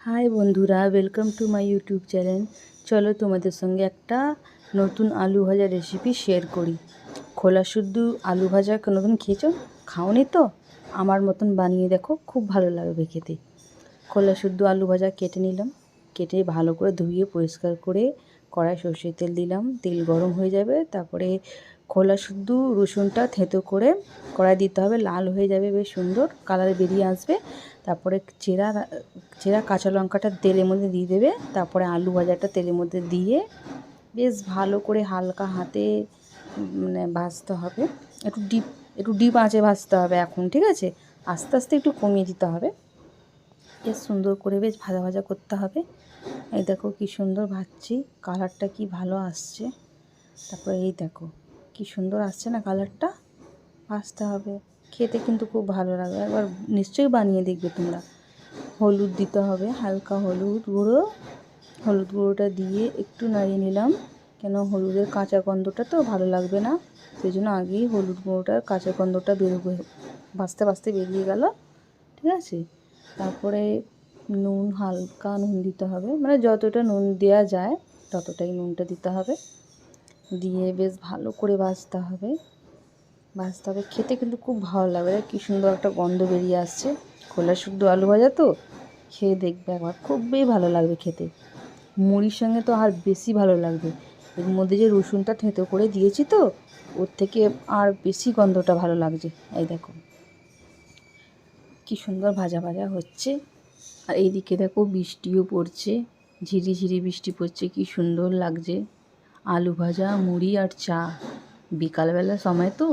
High বন্ধুরা, welcome to my YouTube channel. চলো তোমাদের সঙ্গে একটা নতুন আলু ভাজা রেসিপি শেয়ার করি। খোলা শুদ্ধ আলু ভাজা কোনোদিন খেয়েছো? খাওনি তো? আমার মতন বানিয়ে দেখো, খুব ভালো লাগবে খেতে। খোলা শুদ্ধ আলু ভাজা কেটে নিলাম, কেটে ভালো করে ধুয়ে পরিষ্কার করে কড়াই সর্ষের তেল দিলাম, তেল গরম হয়ে যাবে, তারপরে খোলা শুদ্ধ রসুনটা থেঁতো করে কড়াই দিতে হবে, লাল হয়ে যাবে, বেশ সুন্দর কালার বেরিয়ে আসবে। তারপরে চেরা কাঁচা লঙ্কাটা তেলের মধ্যে দিয়ে দেবে, তারপরে আলু ভাজাটা তেলের মধ্যে দিয়ে বেশ ভালো করে হালকা হাতে ভাজতে হবে। একটু ডিপ আঁচে ভাজতে হবে এখন, ঠিক আছে? আস্তে আস্তে একটু কমিয়ে দিতে হবে। বেশ সুন্দর করে বেশ ভাজা ভাজা করতে হবে। এই দেখো কি সুন্দর ভাজছি, কালারটা কি ভালো আসছে। তারপরে এই দেখো কি সুন্দর আসছে না কালারটা। ভাজতে হবে, খেতে কিন্তু খুব ভালো লাগবে, একবার নিশ্চয়ই বানিয়ে দেখবে তোমরা। হলুদ দিতে হবে, হালকা হলুদ গুঁড়োটা দিয়ে একটু নাড়িয়ে নিলাম, কেন হলুদের কাঁচা গন্ধটা তো ভালো লাগবে না, সেই জন্য আগেই হলুদ গুঁড়োটার কাঁচা গন্ধটা বেরোবে, ভাজতে ভাজতে বেরিয়ে গেল, ঠিক আছে? তারপরে হালকা নুন দিতে হবে, মানে যতটা নুন দেওয়া যায় ততটাই নুনটা দিতে হবে, দিয়ে বেশ ভালো করে ভাজতে হবে। খেতে কিন্তু খুব ভালো লাগবে। কী সুন্দর একটা গন্ধ বেরিয়ে আসছে। খোলা শুদ্ধ আলু ভাজা তো, খেয়ে দেখবে একবার, খুবই ভালো লাগবে খেতে। মুড়ির সঙ্গে তো আর বেশি ভালো লাগবে। এর মধ্যে যে রসুনটা থেঁতো করে দিয়েছি তো, ওর থেকে আর বেশি গন্ধটা ভালো লাগছে। এই দেখো কি সুন্দর ভাজা ভাজা হচ্ছে। আর এইদিকে দেখো বৃষ্টিও পড়ছে, ঝিরিঝিরি বৃষ্টি পড়ছে, কি সুন্দর লাগছে। আলু ভাজা, মুড়ি আর চা, বিকালবেলা সময় তো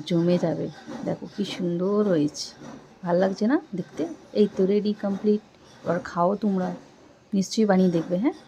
জমে যাবে। দেখো কি সুন্দর হয়েছে, ভাল লাগছে না দেখতে? এই তো রেডি, কমপ্লিট। এবার খাও তোমরা, নিশ্চয়ই বানিয়ে দেখবে। হ্যাঁ।